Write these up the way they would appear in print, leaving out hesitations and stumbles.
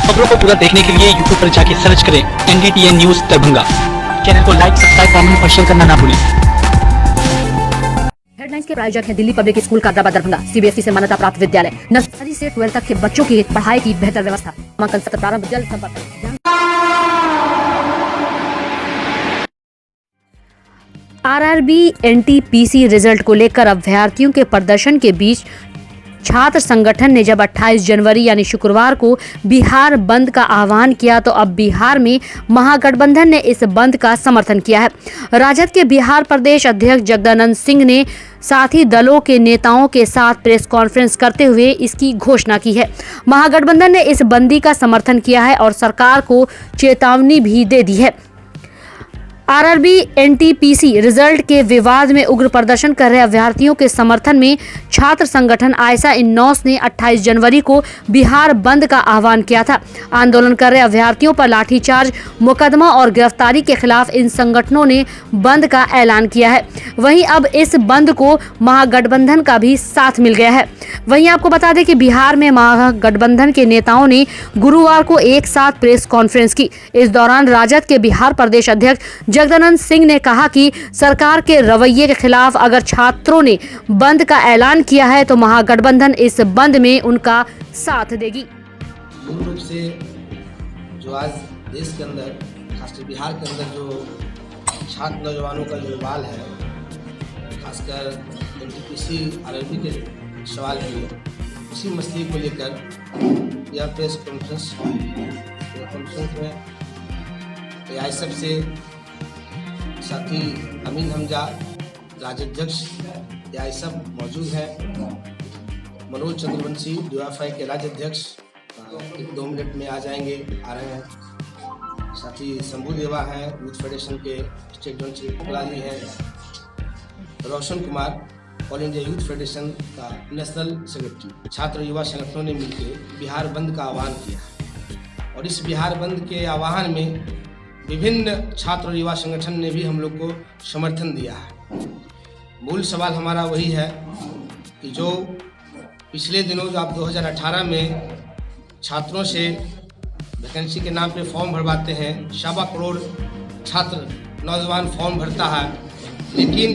खबरों को पूरा देखने के लिए यूट्यूब पर जाके सर्च करें NDTN न्यूज दरभंगा। चैनल को लाइक, सब्सक्राइब, कमेंट और शेयर करना ना भूलें। हेडलाइंस के प्रायोजक हैं Delhi public school Kadrabad Darbhanga, CBSE से मान्यता प्राप्त विद्यालय, नर्सरी से 12 तक के बच्चों की पढ़ाई की बेहतर व्यवस्था। नामांकन सत्र प्रारंभ जल्द। संपर्क RRB NTPC रिजल्ट को लेकर अभ्यर्थियों के प्रदर्शन के बीच छात्र संगठन ने जब 28 जनवरी यानी शुक्रवार को बिहार बंद का आह्वान किया तो अब बिहार में महागठबंधन ने इस बंद का समर्थन किया है। राजद के बिहार प्रदेश अध्यक्ष जगदानंद सिंह ने साथी दलों के नेताओं के साथ प्रेस कॉन्फ्रेंस करते हुए इसकी घोषणा की है। महागठबंधन ने इस बंदी का समर्थन किया है और सरकार को चेतावनी भी दे दी है। RRB NTPC रिजल्ट के विवाद में उग्र प्रदर्शन कर रहे अभ्यर्थियों के समर्थन में छात्र संगठन आयसा इन्नौस ने 28 जनवरी को बिहार बंद का आह्वान किया था। आंदोलन कर रहे अभ्यर्थियों पर लाठीचार्ज, मुकदमा और गिरफ्तारी के खिलाफ इन संगठनों ने बंद का ऐलान किया है। वहीं अब इस बंद को महागठबंधन का भी साथ मिल गया है। वहीं आपको बता दें कि बिहार में महागठबंधन के नेताओं ने गुरुवार को एक साथ प्रेस कॉन्फ्रेंस की। इस दौरान राजद के बिहार प्रदेश अध्यक्ष जगदानंद सिंह ने कहा कि सरकार के रवैये के खिलाफ अगर छात्रों ने बंद का ऐलान किया है तो महागठबंधन इस बंद में उनका साथ देगी। मूल रूप से जो आज देश के अंदर, खासकर बिहार के अंदर जो छात्र नौजवानों का जो बाल है, खासकर NTPC RRB के सवाल है, उसी मसले को लेकर यह प्रेस कॉन्फ्रेंस में AISF से साथी अमीन हमजा, राज्याध्यक्ष AISF मौजूद है, मनोज चंद्रवंशी DYFI के राज्याध्यक्ष 1-2 मिनट में आ रहे हैं। साथी शंभू देवा हैं, यूथ फेडरेशन के स्टेट जोन सेक्रेटरी हैं, Roshan Kumar all India youth federation का नेशनल सेक्रेटरी। छात्र युवा संगठनों ने मिलकर बिहार बंद का आह्वान किया और इस बिहार बंद के आह्वान में विभिन्न छात्र और युवा संगठन ने भी हम लोग को समर्थन दिया है। मूल सवाल हमारा वही है कि जो पिछले दिनों जो आप 2018 में छात्रों से वैकेंसी के नाम पे फॉर्म भरवाते हैं, 1.25 करोड़ छात्र नौजवान फॉर्म भरता है, लेकिन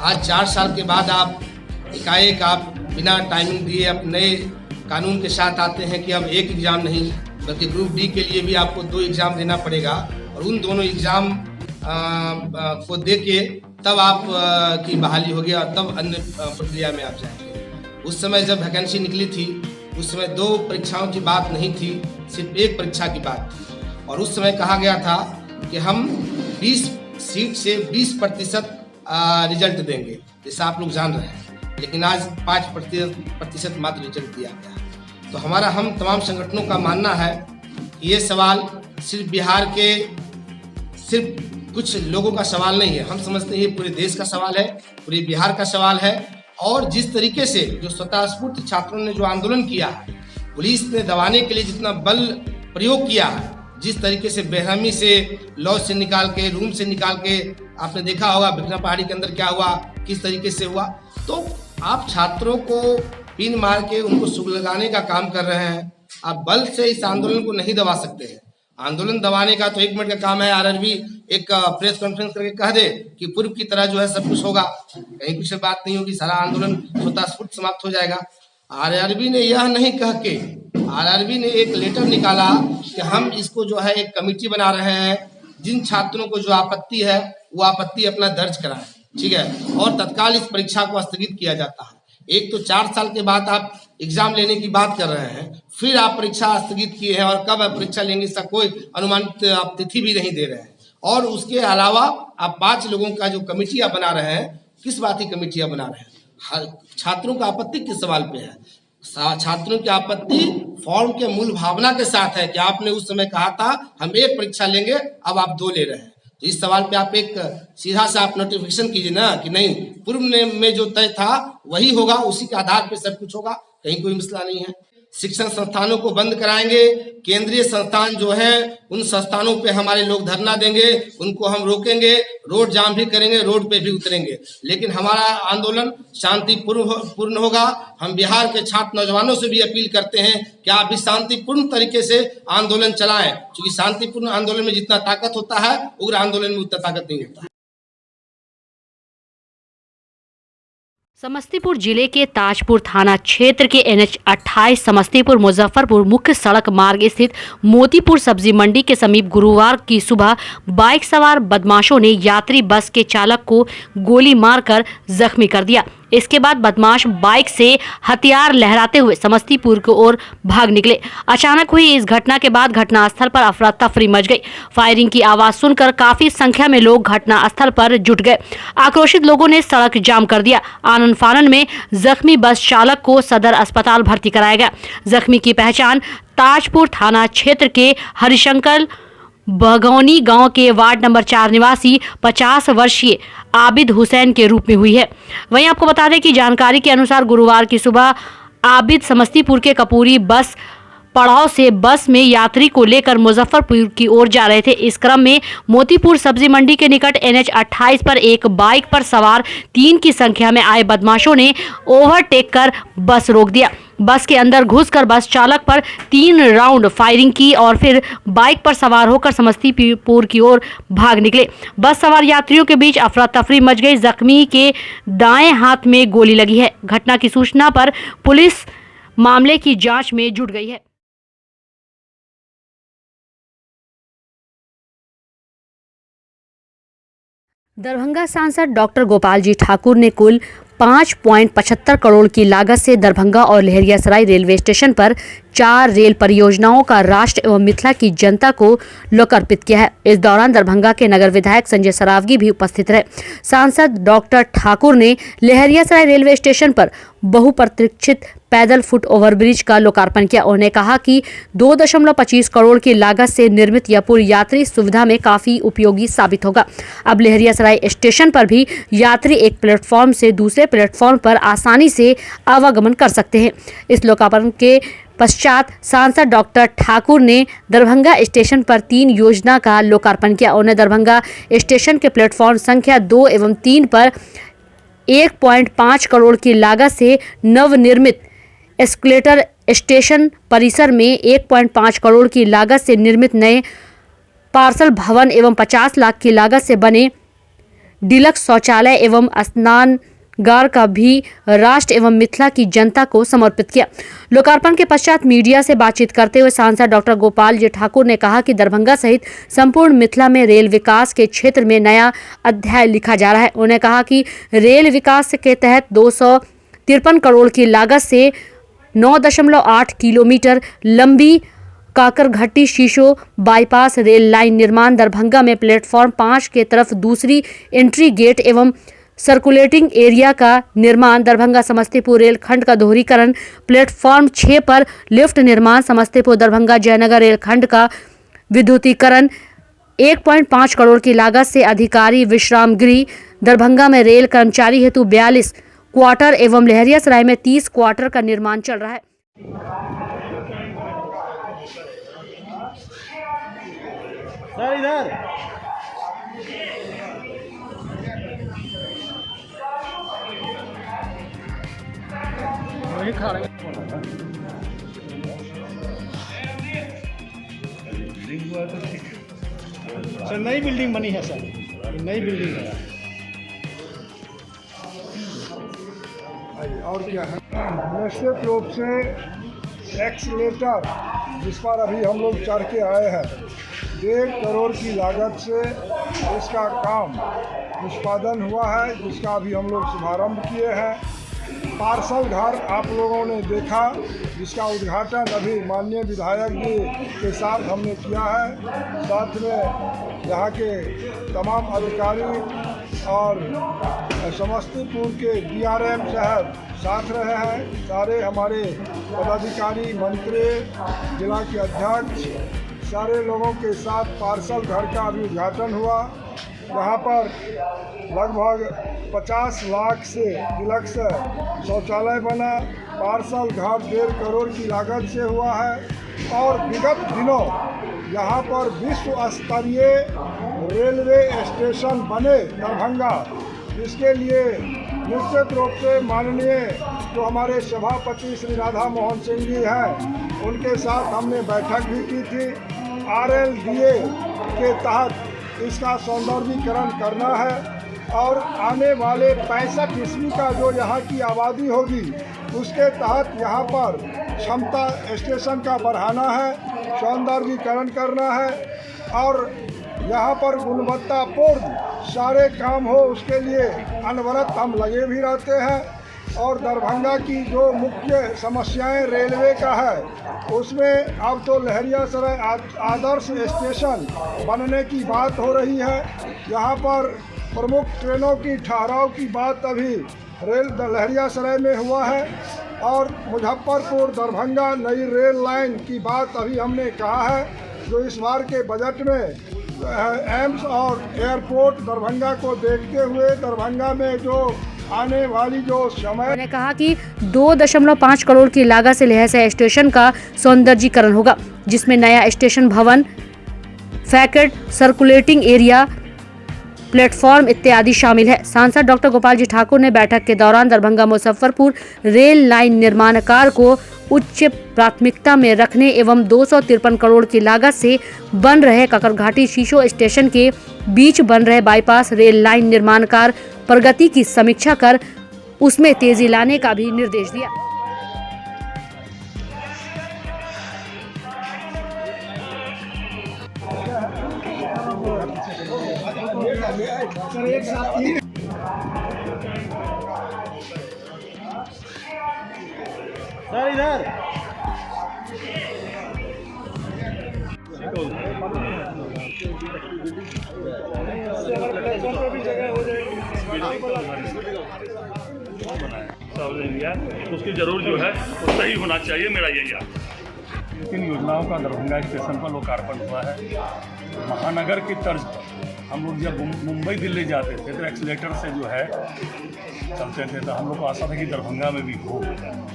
आज 4 साल के बाद आप एकाएक आप बिना टाइमिंग दिए आप नए कानून के साथ आते हैं कि अब एक एग्ज़ाम नहीं बल्कि ग्रुप डी के लिए भी आपको 2 एग्ज़ाम देना पड़ेगा और उन दोनों एग्ज़ाम को दे के तब आप की बहाली होगी और तब अन्य प्रक्रिया में आप जाएंगे। उस समय जब वैकेंसी निकली थी उस समय 2 परीक्षाओं की बात नहीं थी, सिर्फ एक परीक्षा की बात थी और उस समय कहा गया था कि हम 20 सीट से 20% रिजल्ट देंगे, जैसा आप लोग जान रहे हैं, लेकिन आज 5% मात्र रिजल्ट दिया गया। तो हम तमाम संगठनों का मानना है कि ये सवाल सिर्फ बिहार के सिर्फ कुछ लोगों का सवाल नहीं है। हम समझते हैं ये पूरे देश का सवाल है, पूरे बिहार का सवाल है। और जिस तरीके से जो स्वतःस्फूर्त छात्रों ने जो आंदोलन किया, पुलिस ने दबाने के लिए जितना बल प्रयोग किया, जिस तरीके से बेरहमी से लॉज से निकाल के, रूम से निकाल के, आपने देखा होगा भिखना पहाड़ी के अंदर क्या हुआ, किस तरीके से हुआ। तो आप छात्रों को पिन मार के उनको सुलगाने का काम कर रहे हैं। आप बल से इस आंदोलन को नहीं दबा सकते हैं। आंदोलन दबाने का तो 1 मिनट का काम है। RRB एक प्रेस कॉन्फ्रेंस करके कह दे कि पूर्व की तरह जो है सब कुछ होगा, कहीं कुछ बात नहीं होगी, सारा आंदोलन स्वतःस्फूर्त समाप्त हो जाएगा। RRB ने यह नहीं कह के, RRB ने एक लेटर निकाला कि हम इसको जो है एक कमेटी बना रहे हैं, जिन छात्रों को जो आपत्ति है वो आपत्ति अपना दर्ज कराएं, ठीक है, और तत्काल इस परीक्षा को स्थगित किया जाता है। एक तो 4 साल के बाद आप एग्जाम लेने की बात कर रहे हैं, फिर आप परीक्षा स्थगित किए हैं और कब आप परीक्षा लेंगे इसका कोई अनुमानित आप तिथि भी नहीं दे रहे हैं। और उसके अलावा आप 5 लोगों का जो कमेटियां बना रहे हैं, किस बात की कमेटियां बना रहे हैं? छात्रों का आपत्ति किस सवाल पे है? छात्रों की आपत्ति फॉर्म के मूल भावना के साथ है कि आपने उस समय कहा था हम 1 परीक्षा लेंगे, अब आप 2 ले रहे हैं। तो इस सवाल पे आप एक सीधा सा आप नोटिफिकेशन कीजिए ना कि नहीं, पूर्व में जो तय था वही होगा, उसी के आधार पे सब कुछ होगा, कहीं कोई मसला नहीं है। शिक्षण संस्थानों को बंद कराएंगे। केंद्रीय संस्थान जो है उन संस्थानों पे हमारे लोग धरना देंगे, उनको हम रोकेंगे, रोड जाम भी करेंगे, रोड पे भी उतरेंगे, लेकिन हमारा आंदोलन शांतिपूर्ण होगा। हम बिहार के छात्र नौजवानों से भी अपील करते हैं कि आप भी शांतिपूर्ण तरीके से आंदोलन चलाएं, क्योंकि शांतिपूर्ण आंदोलन में जितना ताकत होता है उग्र आंदोलन में उतना ताकत नहीं होता। समस्तीपुर जिले के ताजपुर थाना क्षेत्र के NH 28 समस्तीपुर मुजफ्फरपुर मुख्य सड़क मार्ग स्थित मोतीपुर सब्जी मंडी के समीप गुरुवार की सुबह बाइक सवार बदमाशों ने यात्री बस के चालक को गोली मारकर जख्मी कर दिया। इसके बाद बदमाश बाइक से हथियार लहराते हुए समस्तीपुर की ओर भाग निकले। अचानक हुई इस घटना के बाद घटनास्थल पर अफरा तफरी मच गई। फायरिंग की आवाज सुनकर काफी संख्या में लोग घटनास्थल पर जुट गए। आक्रोशित लोगों ने सड़क जाम कर दिया। आनन फानन में जख्मी बस चालक को सदर अस्पताल भर्ती कराया गया। जख्मी की पहचान ताजपुर थाना क्षेत्र के हरिशंकर बगौनी गांव के वार्ड नंबर 4 निवासी 50 वर्षीय आबिद हुसैन के रूप में हुई है। वहीं आपको बता दें कि जानकारी के अनुसार गुरुवार की सुबह आबिद समस्तीपुर के कपूरी बस पड़ाव से बस में यात्री को लेकर मुजफ्फरपुर की ओर जा रहे थे। इस क्रम में मोतीपुर सब्जी मंडी के निकट NH 28 पर एक बाइक पर सवार 3 की संख्या में आए बदमाशों ने ओवरटेक कर बस रोक दिया। बस के अंदर घुसकर बस चालक पर 3 राउंड फायरिंग की और फिर बाइक पर सवार होकर समस्तीपुर की ओर भाग निकले। बस सवार यात्रियों के बीच अफरा तफरी मच गई। जख्मी के दाएं हाथ में गोली लगी है। घटना की सूचना पर पुलिस मामले की जांच में जुट गई है। दरभंगा सांसद डॉक्टर गोपाल जी ठाकुर ने कुल 5.75 करोड़ की लागत से दरभंगा और लहरियासराय रेलवे स्टेशन पर 4 रेल परियोजनाओं का राष्ट्र एवं मिथिला की जनता को लोकार्पित किया है। इस दौरान दरभंगा के नगर विधायक संजय सरावगी भी उपस्थित रहे। सांसद डॉक्टर ठाकुर ने लहरियासराय रेलवे स्टेशन पर बहुप्रतीक्षित पैदल फुट ओवरब्रिज का लोकार्पण किया। उन्होंने कहा कि 2.25 करोड़ की लागत से निर्मित यह पुल यात्री सुविधा में काफी उपयोगी साबित होगा। अब लहरियासराय स्टेशन पर भी यात्री एक प्लेटफॉर्म से दूसरे प्लेटफॉर्म पर आसानी से आवागमन कर सकते हैं। इस लोकार्पण के पश्चात सांसद डॉक्टर ठाकुर ने दरभंगा स्टेशन पर 3 योजना का लोकार्पण किया। उन्होंने दरभंगा स्टेशन के प्लेटफॉर्म संख्या 2 एवं 3 पर 1.5 करोड़ की लागत से नवनिर्मित एस्केलेटर स्टेशन परिसर में 1.5 करोड़ की लागत से निर्मित नए पार्सल भवन एवं 50 लाख की लागत से बने डिलक्स शौचालय एवं स्नानगार का भी राष्ट्र एवं मिथिला की जनता को समर्पित किया। लोकार्पण के पश्चात मीडिया से बातचीत करते हुए सांसद डॉक्टर गोपाल जी ठाकुर ने कहा कि दरभंगा सहित संपूर्ण मिथिला में रेल विकास के क्षेत्र में नया अध्याय लिखा जा रहा है। उन्होंने कहा कि रेल विकास के तहत 253 करोड़ की लागत से 9.8 किलोमीटर लंबी काकरघट्टी शीशो बाईपास रेल लाइन निर्माण, दरभंगा में प्लेटफॉर्म 5 के तरफ दूसरी एंट्री गेट एवं सर्कुलेटिंग एरिया का निर्माण, दरभंगा समस्तीपुर रेल खंड का दोहरीकरण, प्लेटफॉर्म 6 पर लिफ्ट निर्माण, समस्तीपुर दरभंगा जयनगर रेल खंड का विद्युतीकरण, 1.5 करोड़ की लागत से अधिकारी विश्राम गृह, दरभंगा में रेल कर्मचारी हेतु 42 क्वार्टर एवं लहरियासराय में 30 क्वार्टर का निर्माण चल रहा है। सर इधर वही खा रहे सर। नई बिल्डिंग बनी है सर, नई बिल्डिंग है। और क्या है, निश्चित रूप से एक्सीलेटर जिस पर अभी हम लोग चढ़ के आए हैं, 1.5 करोड़ की लागत से इसका काम निष्पादन हुआ है, जिसका अभी हम लोग शुभारंभ किए हैं। पार्सल घर आप लोगों ने देखा, जिसका उद्घाटन अभी माननीय विधायक जी के साथ हमने किया है। साथ में यहाँ के तमाम अधिकारी और समस्तीपुर के DRM साहब साथ रहे हैं। सारे हमारे पदाधिकारी, मंत्री, जिला के अध्यक्ष, सारे लोगों के साथ पार्सल घर का अभी उद्घाटन हुआ। यहाँ पर लगभग 50 लाख से डिलक्स शौचालय बना, पार्सल घाट 1.5 करोड़ की लागत से हुआ है और विगत दिनों यहाँ पर विश्व स्तरीय रेलवे स्टेशन बने दरभंगा। इसके लिए निश्चित रूप से माननीय जो हमारे सभापति श्री राधा मोहन सिंह जी हैं, उनके साथ हमने बैठक भी की थी। RLDA के तहत इसका सौंदर्यीकरण करना है और आने वाले 65 ईस्वी का जो यहाँ की आबादी होगी उसके तहत यहाँ पर क्षमता स्टेशन का बढ़ाना है, सौंदर्यीकरण करना है और यहाँ पर गुणवत्तापूर्ण सारे काम हो, उसके लिए अनवरत हम लगे भी रहते हैं। और दरभंगा की जो मुख्य समस्याएं रेलवे का है उसमें अब तो लहरियासराय आदर्श स्टेशन बनने की बात हो रही है। यहाँ पर प्रमुख ट्रेनों की ठहराव की बात अभी लहरियासराय में हुआ है और मुजफ्फरपुर दरभंगा नई रेल लाइन की बात अभी हमने कहा है, जो इस बार के बजट में एम्स और एयरपोर्ट दरभंगा को देखते हुए दरभंगा में जो आने वाली जो समय उन्होंने कहा कि 2.5 करोड़ की लागत से लहरिया स्टेशन का सौंदर्यीकरण होगा, जिसमें नया स्टेशन भवन, फैकेट, सर्कुलेटिंग एरिया, प्लेटफॉर्म इत्यादि शामिल है। सांसद डॉक्टर गोपाल जी ठाकुर ने बैठक के दौरान दरभंगा मुजफ्फरपुर रेल लाइन निर्माण कार्य को उच्च प्राथमिकता में रखने एवं 253 करोड़ की लागत से बन रहे ककरघाटी शीशो स्टेशन के बीच बन रहे बाईपास रेल लाइन निर्माण कार्य प्रगति की समीक्षा कर उसमें तेजी लाने का भी निर्देश दिया। सर इधर उसकी जरूर जो है वो सही होना चाहिए, मेरा यही है। इन योजनाओं का दरभंगा स्टेशन पर लोकार्पण हुआ है। महानगर की तर्ज पर हम लोग जब मुंबई दिल्ली जाते थे तो एक्सीलेटर से जो है चलते थे, तो हम लोग को आशा था कि दरभंगा में भी हो।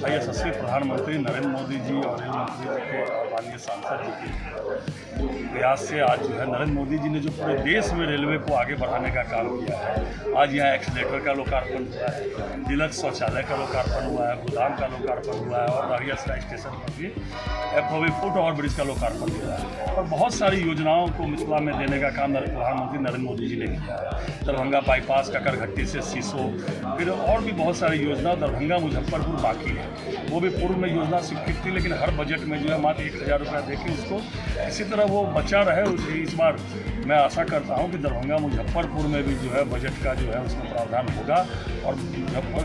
यशस्वी प्रधानमंत्री नरेंद्र मोदी जी और रेल मंत्री जी के और माननीय सांसद जी के प्रयास से आज जो है नरेंद्र मोदी जी ने जो पूरे देश में रेलवे को आगे बढ़ाने का काम किया है, आज यहाँ एक्सीलेटर का लोकार्पण हुआ है, डिलक्स शौचालय का लोकार्पण हुआ है, गोदाम का लोकार्पण हुआ है और लहरियासराय स्टेशन पर भी FOB फुट ओवर ब्रिज का लोकार्पण हुआ है। और बहुत सारी योजनाओं को मिथिला में देने का काम प्रधानमंत्री नरेंद्र मोदी जी ने किया है। दरभंगा बाईपास ककरघट्टी से सीसो, फिर और भी बहुत सारी योजना दरभंगा मुजफ्फरपुर बाकी है, वो भी पूर्व में योजना स्वीकृत थी, लेकिन हर बजट में जो है मात्र 1000 रुपया देके उसको इसी तरह वो बचा रहे। इस बार मैं आशा करता हूं कि दरभंगा मुजफ्फरपुर में भी जो है बजट का जो है उसमें प्रावधान होगा और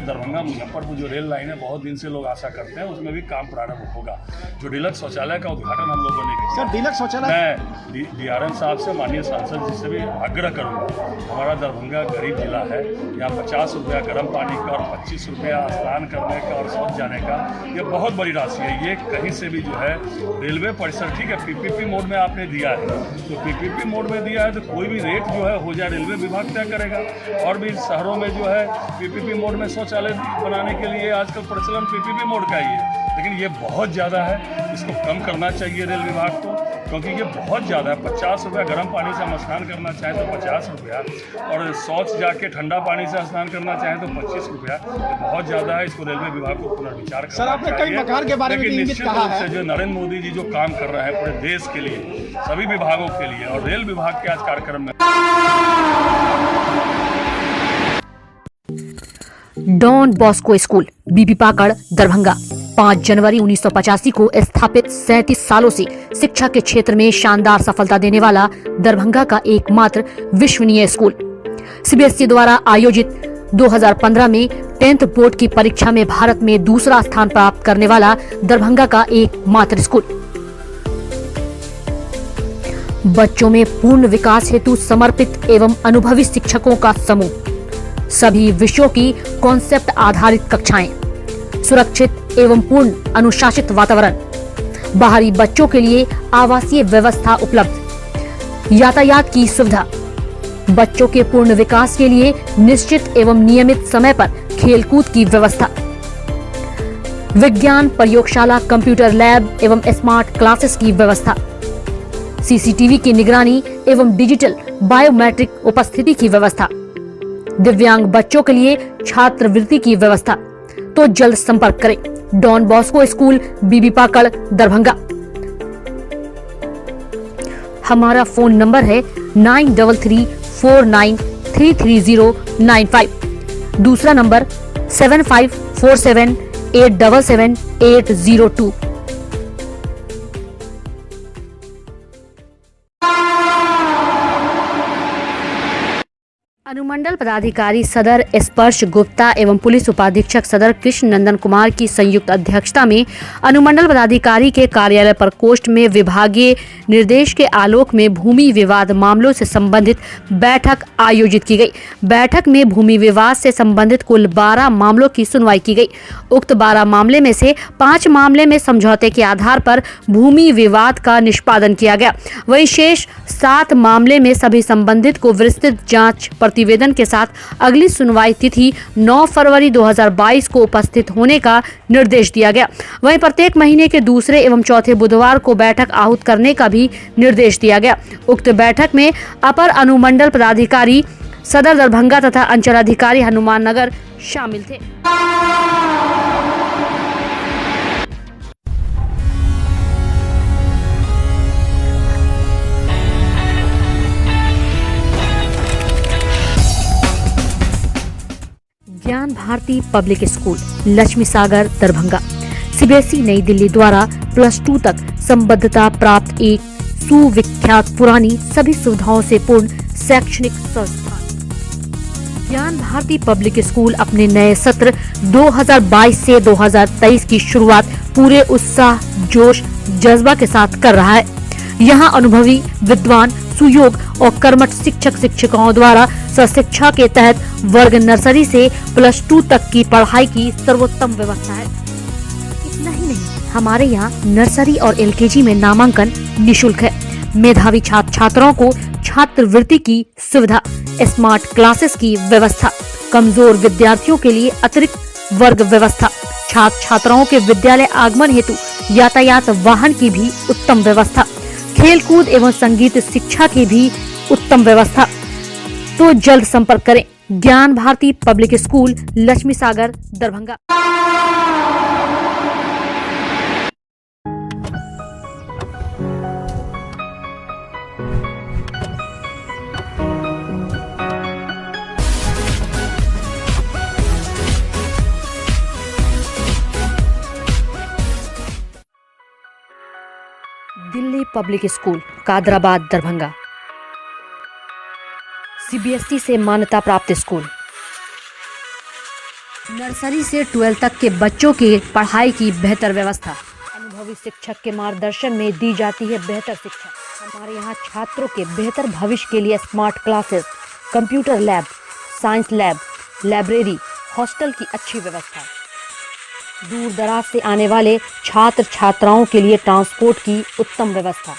दरभंगा मुजफ्फरपुर जो रेल लाइन है बहुत दिन से लोग आशा करते हैं, उसमें भी काम प्रारंभ होगा। जो डिलक्स शौचालय का उद्घाटन हम लोगों ने किया, सर डिलक्स शौचालय मैं DRM साहब से माननीय सांसद जी से भी आग्रह करूँगा। हमारा दरभंगा गरीब जिला है, यहाँ 50 रुपया गर्म पानी का और 25 रुपया स्नान करने का और शौच जाने का, ये बहुत बड़ी राशि है। ये कहीं से भी जो है रेलवे परिसर, ठीक है PPP मोड में आपने दिया है, तो PPP मोड में दिया है तो कोई भी रेट जो है हो जाए रेलवे विभाग तय करेगा। और भी शहरों में जो है PPP मोड में शौचालय बनाने के लिए आजकल प्रचलन PPP मोड का ही है, लेकिन ये बहुत ज़्यादा है, इसको कम करना चाहिए रेल विभाग को, क्योंकि ये बहुत ज़्यादा है। 50 रुपया गर्म पानी से हम स्नान करना चाहें तो 50 रुपया, और शौच जाके ठंडा पानी से स्नान करना चाहें तो 25 रुपया, बहुत ज़्यादा है। इसको रेलवे विभाग को पुनर्विचार करना चाहिए। सर आपने कई मकान के बारे में भी इंगित कहा है, जो नरेंद्र मोदी जी जो काम कर रहे हैं पूरे देश के लिए, सभी विभागों के लिए, और रेल विभाग के आज कार्यक्रम में डॉन बॉस्को स्कूल बीबी पाकड़ दरभंगा 5 जनवरी 1985 को स्थापित 37 सालों से शिक्षा के क्षेत्र में शानदार सफलता देने वाला दरभंगा का एकमात्र विश्वसनीय स्कूल। CBSE द्वारा आयोजित 2015 में 10th बोर्ड की परीक्षा में भारत में दूसरा स्थान प्राप्त करने वाला दरभंगा का एकमात्र स्कूल। बच्चों में पूर्ण विकास हेतु समर्पित एवं अनुभवी शिक्षकों का समूह, सभी विषयों की कॉन्सेप्ट आधारित कक्षाएं, सुरक्षित एवं पूर्ण अनुशासित वातावरण, बाहरी बच्चों के लिए आवासीय व्यवस्था उपलब्ध, यातायात की सुविधा, बच्चों के पूर्ण विकास के लिए निश्चित एवं नियमित समय पर खेलकूद की व्यवस्था। विज्ञान प्रयोगशाला, कंप्यूटर लैब एवं स्मार्ट क्लासेस की व्यवस्था, सीसीटीवी की निगरानी एवं डिजिटल बायोमेट्रिक उपस्थिति की व्यवस्था, दिव्यांग बच्चों के लिए छात्रवृत्ति की व्यवस्था। तो जल्द संपर्क करें डॉन बॉस्को स्कूल, बीबी पाकड़, दरभंगा। हमारा फोन नंबर है 9334933095। दूसरा नंबर 7547877802। अनुमंडल पदाधिकारी सदर स्पर्श गुप्ता एवं पुलिस उपाधीक्षक सदर कृष्ण नंदन कुमार की संयुक्त अध्यक्षता में अनुमंडल पदाधिकारी के कार्यालय प्रकोष्ठ में विभागीय निर्देश के आलोक में भूमि विवाद मामलों से संबंधित बैठक आयोजित की गई। बैठक में भूमि विवाद से संबंधित कुल 12 मामलों की सुनवाई की गई। उक्त 12 मामले में से 5 मामले में समझौते के आधार पर भूमि विवाद का निष्पादन किया गया। वहीं शेष 7 मामले में सभी संबंधित को विस्तृत जांच प्रतिवेदन के साथ अगली सुनवाई तिथि 9 फरवरी 2022 को उपस्थित होने का निर्देश दिया गया। वहीं प्रत्येक महीने के दूसरे एवं चौथे बुधवार को बैठक आहूत करने का भी निर्देश दिया गया। उक्त बैठक में अपर अनुमंडल पदाधिकारी सदर दरभंगा तथा अंचलाधिकारी हनुमान नगर शामिल थे। ज्ञान Bharti public school, Laxmi Sagar, Darbhanga CBSE नई दिल्ली द्वारा +2 तक संबद्धता प्राप्त एक सुविख्यात पुरानी सभी सुविधाओं से पूर्ण शैक्षणिक संस्थान। ज्ञान भारती पब्लिक स्कूल अपने नए सत्र 2022 से 2023 की शुरुआत पूरे उत्साह, जोश, जज्बा के साथ कर रहा है। यहाँ अनुभवी, विद्वान, सुयोग और कर्मठ शिक्षक शिक्षिकाओं द्वारा सशिक्षा के तहत वर्ग नर्सरी से +2 तक की पढ़ाई की सर्वोत्तम व्यवस्था है। इतना ही नहीं, हमारे यहाँ नर्सरी और एलकेजी में नामांकन निःशुल्क है। मेधावी छात्र छात्राओं को छात्रवृत्ति की सुविधा, स्मार्ट क्लासेस की व्यवस्था, कमजोर विद्यार्थियों के लिए अतिरिक्त वर्ग व्यवस्था, छात्र छात्राओं के विद्यालय आगमन हेतु यातायात वाहन की भी उत्तम व्यवस्था, खेलकूद एवं संगीत शिक्षा की भी उत्तम व्यवस्था। तो जल्द संपर्क करें Gyan Bharti public school, Laxmi Sagar, Darbhanga. Delhi public school, Kadrabad, Darbhanga CBSE से मान्यता प्राप्त स्कूल। नर्सरी से 12 तक के बच्चों की पढ़ाई की बेहतर व्यवस्था। अनुभवी शिक्षक के मार्गदर्शन में दी जाती है बेहतर शिक्षा। हमारे यहाँ छात्रों के बेहतर भविष्य के लिए smart classes, computer lab, science lab, library, hostel की अच्छी व्यवस्था। दूर दराज से आने वाले छात्र छात्राओं के लिए ट्रांसपोर्ट की उत्तम व्यवस्था।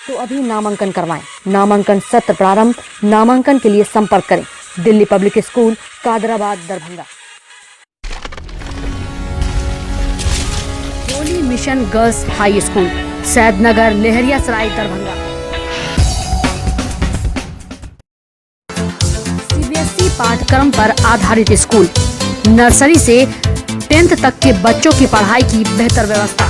तो अभी नामांकन करवाएं। नामांकन सत्र प्रारंभ। नामांकन के लिए संपर्क करें Delhi public school, Kadrabad, Darbhanga. Holy mission girls high school, Saidnagar, Laheriasarai, Darbhanga CBSE पाठ्यक्रम पर आधारित स्कूल। नर्सरी से 10th तक के बच्चों की पढ़ाई की बेहतर व्यवस्था।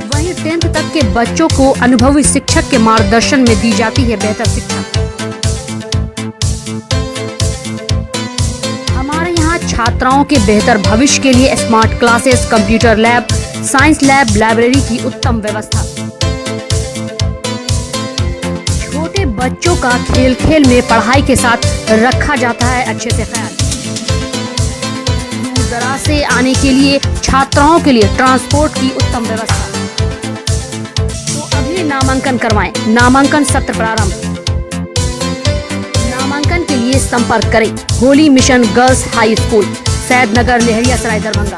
वहीं 10th तक के बच्चों को अनुभवी शिक्षक के मार्गदर्शन में दी जाती है बेहतर शिक्षा। हमारे यहाँ छात्राओं के बेहतर भविष्य के लिए smart classes, computer lab, science lab, library की उत्तम व्यवस्था। छोटे बच्चों का खेल खेल में पढ़ाई के साथ रखा जाता है अच्छे से ख्याल। दूर दराज से आने के लिए छात्राओं के लिए ट्रांसपोर्ट की उत्तम व्यवस्था। तो अभी नामांकन करवाएं। नामांकन सत्र प्रारंभ। नामांकन के लिए संपर्क करें Holi mission girls high school, Saidnagar, Laheriasarai, Darbhanga.